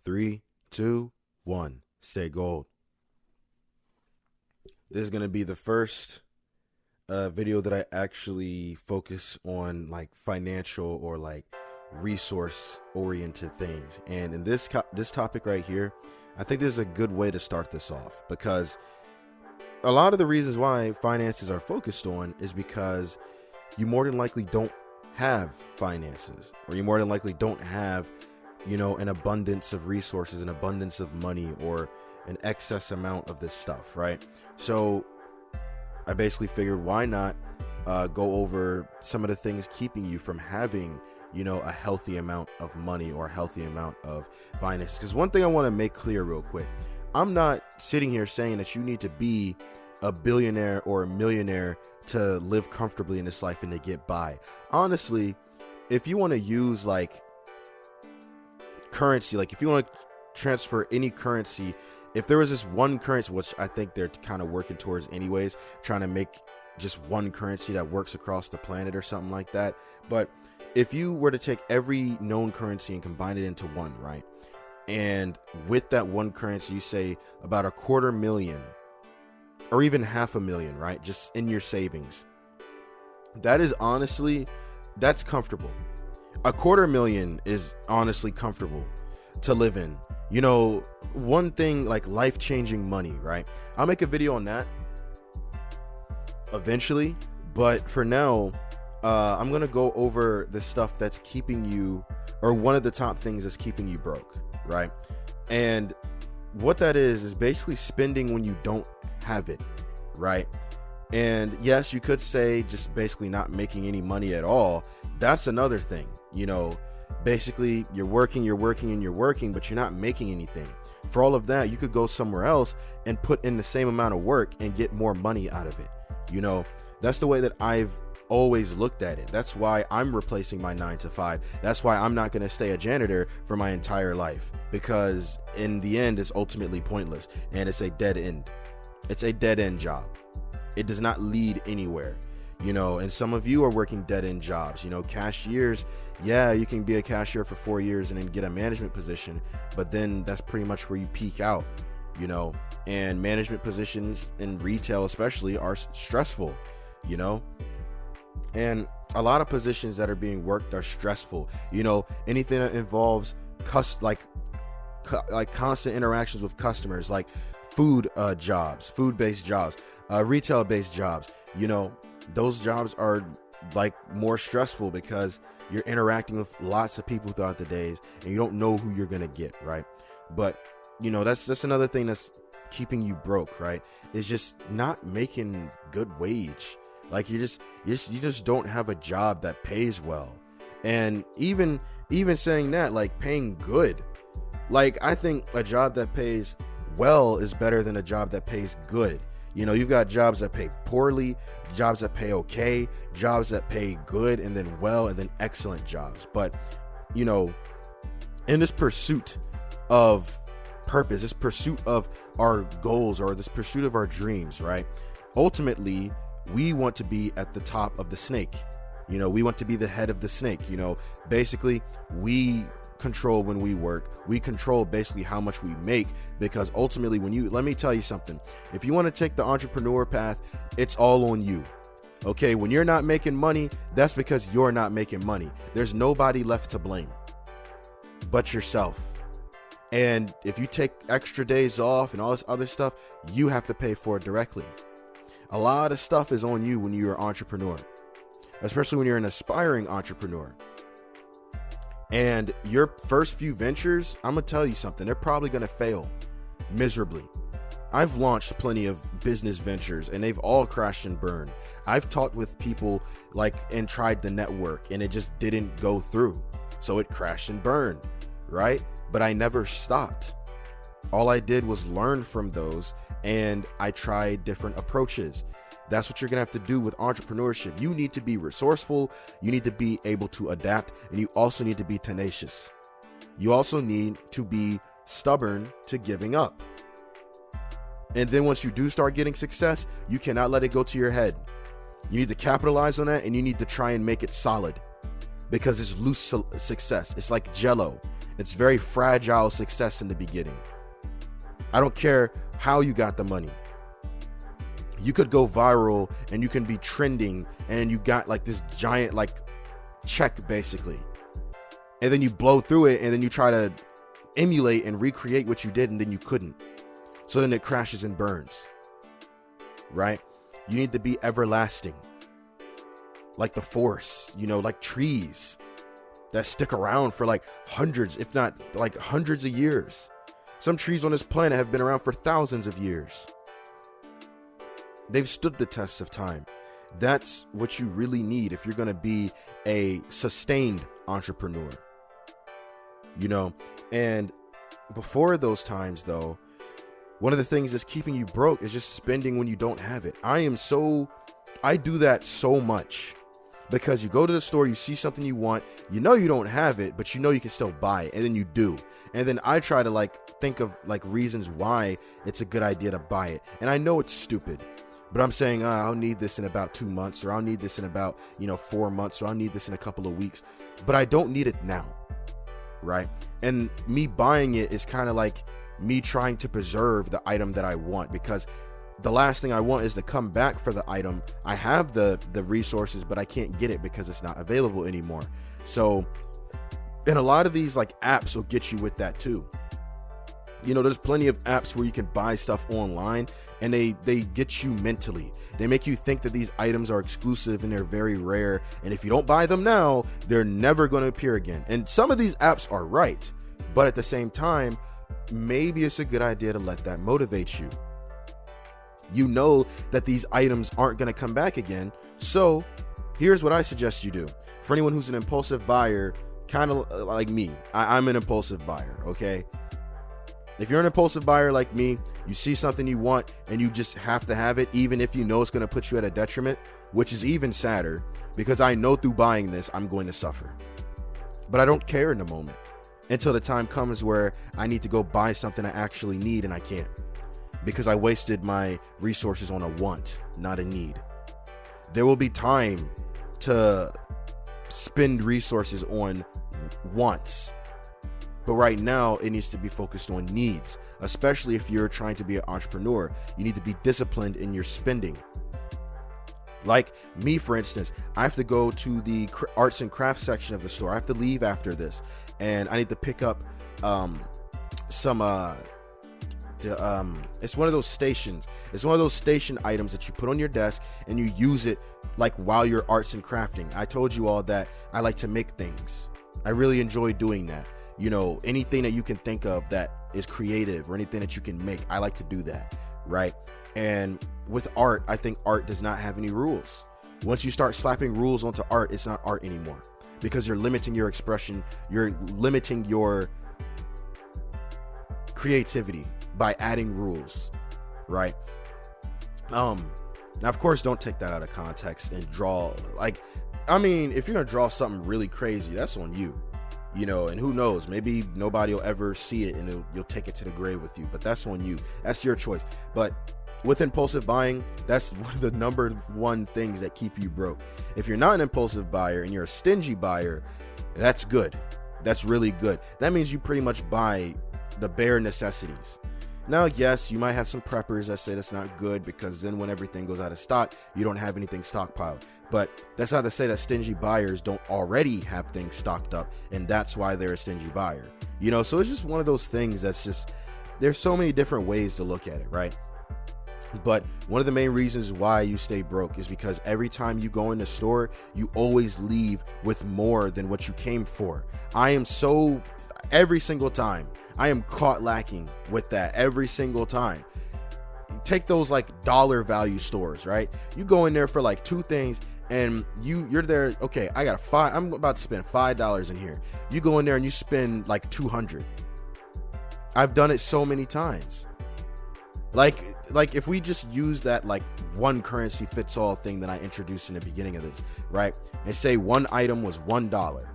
3, 2, 1. Stay gold. This is going to be the first video that I actually focus on like financial or like resource oriented things. And in this topic right here, I think this is a good way to start this off, because a lot of the reasons why finances are focused on is because you more than likely don't have finances, or you more than likely don't have, an abundance of resources, an abundance of money, or an excess amount of this stuff, right? So I basically figured, why not go over some of the things keeping you from having, a healthy amount of money or a healthy amount of finance. Because one thing I want to make clear real quick, I'm not sitting here saying that you need to be a billionaire or a millionaire to live comfortably in this life and to get by. Honestly, if you want to use like currency, like if you want to transfer any currency, if there was this one currency, which I think they're kind of working towards anyways, trying to make just one currency that works across the planet or something like that. But if you were to take every known currency and combine it into one, right? And with that one currency, you say about $250,000 or even $500,000, right? Just in your savings. That is honestly, that's comfortable. $250,000 is honestly comfortable to live in. One thing like life-changing money, right? I'll make a video on that eventually, but for now, I'm going to go over the stuff that's keeping you, or one of the top things that's keeping you broke, right? And what that is basically spending when you don't have it, right? And yes, you could say just basically not making any money at all. That's another thing, basically you're working, but you're not making anything. For all of that, you could go somewhere else and put in the same amount of work and get more money out of it. That's the way that I've always looked at it. That's why I'm replacing my 9-to-5. That's why I'm not going to stay a janitor for my entire life, because in the end, it's ultimately pointless and it's a dead end. It's a dead end job. It does not lead anywhere. And some of you are working dead end jobs, cashiers. Yeah, you can be a cashier for 4 years and then get a management position, but then that's pretty much where you peak out, and management positions in retail especially are stressful, and a lot of positions that are being worked are stressful. Anything that involves like constant interactions with customers, like food-based jobs, retail-based jobs, those jobs are like more stressful because you're interacting with lots of people throughout the days and you don't know who you're going to get, right? But, that's another thing that's keeping you broke, right? Is just not making good wage. Like you just don't have a job that pays well. And even saying that, like paying good, like I think a job that pays well is better than a job that pays good. You've got jobs that pay poorly, jobs that pay okay, jobs that pay good, and then well, and then excellent jobs. But, in this pursuit of purpose, this pursuit of our goals, or this pursuit of our dreams, right? Ultimately, we want to be at the top of the snake. We want to be the head of the snake. Basically, we control when we work. We control basically how much we make, because ultimately let me tell you something. If you want to take the entrepreneur path, it's all on you. Okay, when you're not making money, that's because you're not making money. There's nobody left to blame but yourself. And if you take extra days off and all this other stuff, you have to pay for it directly. A lot of stuff is on you when you're an entrepreneur, especially when you're an aspiring entrepreneur. And your first few ventures, I'm going to tell you something, they're probably going to fail miserably. I've launched plenty of business ventures and they've all crashed and burned. I've talked with people and tried the network and it just didn't go through. So it crashed and burned, right? But I never stopped. All I did was learn from those, and I tried different approaches. That's what you're going to have to do with entrepreneurship. You need to be resourceful. You need to be able to adapt, and you also need to be tenacious. You also need to be stubborn to giving up. And then once you do start getting success, you cannot let it go to your head. You need to capitalize on that, and you need to try and make it solid, because it's loose success. It's like Jello. It's very fragile success in the beginning. I don't care how you got the money. You could go viral and you can be trending and you got like this giant like check basically. And then you blow through it and then you try to emulate and recreate what you did and then you couldn't. So then it crashes and burns. Right? You need to be everlasting. Like the force, like trees that stick around for like hundreds, if not like hundreds of years. Some trees on this planet have been around for thousands of years. They've stood the test of time. That's what you really need if you're going to be a sustained entrepreneur. And before those times, though, one of the things that's keeping you broke is just spending when you don't have it. I do that so much because you go to the store, you see something you want, you don't have it, but you can still buy it, and then you do. And then I try to think of reasons why it's a good idea to buy it. And I know it's stupid, but I'm saying, I'll need this in about 2 months, or I'll need this in about, 4 months, or I'll need this in a couple of weeks, but I don't need it now. Right? And me buying it is kind of like me trying to preserve the item that I want, because the last thing I want is to come back for the item. I have the resources, but I can't get it because it's not available anymore. So, and a lot of these apps will get you with that too. There's plenty of apps where you can buy stuff online and they get you mentally. They make you think that these items are exclusive and they're very rare. And if you don't buy them now, they're never going to appear again. And some of these apps are right, but at the same time, maybe it's a good idea to let that motivate you. That these items aren't going to come back again. So here's what I suggest you do. For anyone who's an impulsive buyer, kind of like me, I'm an impulsive buyer, okay? If you're an impulsive buyer like me, you see something you want and you just have to have it, even if it's going to put you at a detriment, which is even sadder because I know through buying this, I'm going to suffer. But I don't care in the moment until the time comes where I need to go buy something I actually need and I can't, because I wasted my resources on a want, not a need. There will be time to spend resources on wants, but right now it needs to be focused on needs, especially if you're trying to be an entrepreneur. You need to be disciplined in your spending. Like me, for instance, I have to go to the arts and crafts section of the store. I have to leave after this and I need to pick up some it's one of those stations. It's one of those station items that you put on your desk and you use it while you're arts and crafting. I told you all that I like to make things. I really enjoy doing that. Anything that you can think of that is creative or anything that you can make, I like to do that, right? And with art, I think art does not have any rules. Once you start slapping rules onto art, it's not art anymore, because you're limiting your expression, you're limiting your creativity by adding rules, right? Now, of course, don't take that out of context and draw if you're gonna draw something really crazy, that's on you. And who knows, maybe nobody will ever see it and you'll take it to the grave with you, but that's on you. That's your choice. But with impulsive buying, that's one of the number one things that keep you broke. If you're not an impulsive buyer and you're a stingy buyer, that's good. That's really good. That means you pretty much buy the bare necessities. Now, yes, you might have some preppers that say that's not good, because then when everything goes out of stock, you don't have anything stockpiled. But that's not to say that stingy buyers don't already have things stocked up, and that's why they're a stingy buyer. So it's just one of those things that's just, there's so many different ways to look at it, right? But one of the main reasons why you stay broke is because every time you go in the store, you always leave with more than what you came for. Every single time I am caught lacking with that every single time. Take those dollar value stores, right? You go in there for two things and you're there. Okay, I'm about to spend $5 in here. You go in there and you spend $200. I've done it so many times. If we just use that one currency fits all thing that I introduced in the beginning of this, right? And say one item was $1.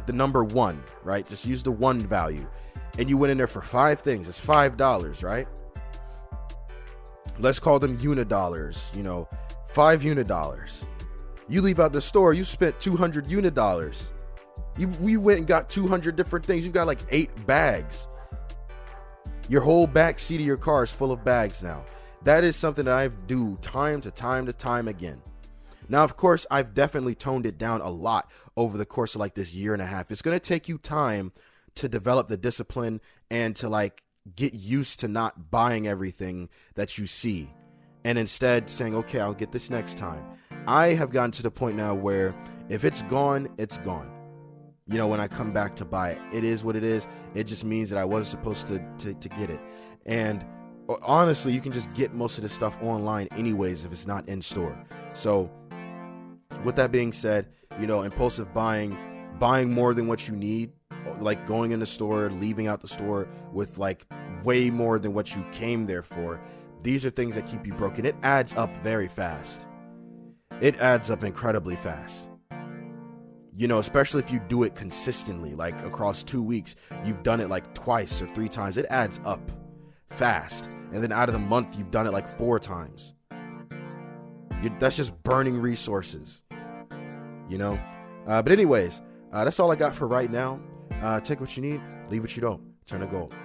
The number one, right? Just use the one value. And you went in there for 5 things. It's $5, right? Let's call them unidollars, 5 unidollars. You leave out the store, you spent 200 unidollars. We went and got 200 different things. You've got like 8 bags. Your whole back seat of your car is full of bags now. That is something that I do time to time again. Now, of course, I've definitely toned it down a lot over the course of like this year and a half. It's going to take you time to develop the discipline and to like get used to not buying everything that you see and instead saying, okay, I'll get this next time. I have gotten to the point now where if it's gone, it's gone. You know, when I come back to buy it, it is what it is. It just means that I wasn't supposed to get it. And honestly, you can just get most of this stuff online anyways if it's not in store. So with that being said, you know, impulsive buying more than what you need, like going in the store, leaving out the store with like way more than what you came there for. These are things that keep you broken. It adds up very fast. It adds up incredibly fast. You know, especially if you do it consistently, like across 2 weeks, you've done it like twice or 3 times. It adds up fast. And then out of the month, you've done it like 4 times. That's just burning resources, you know? But anyways, that's all I got for right now. Take what you need, leave what you don't. Turn to gold.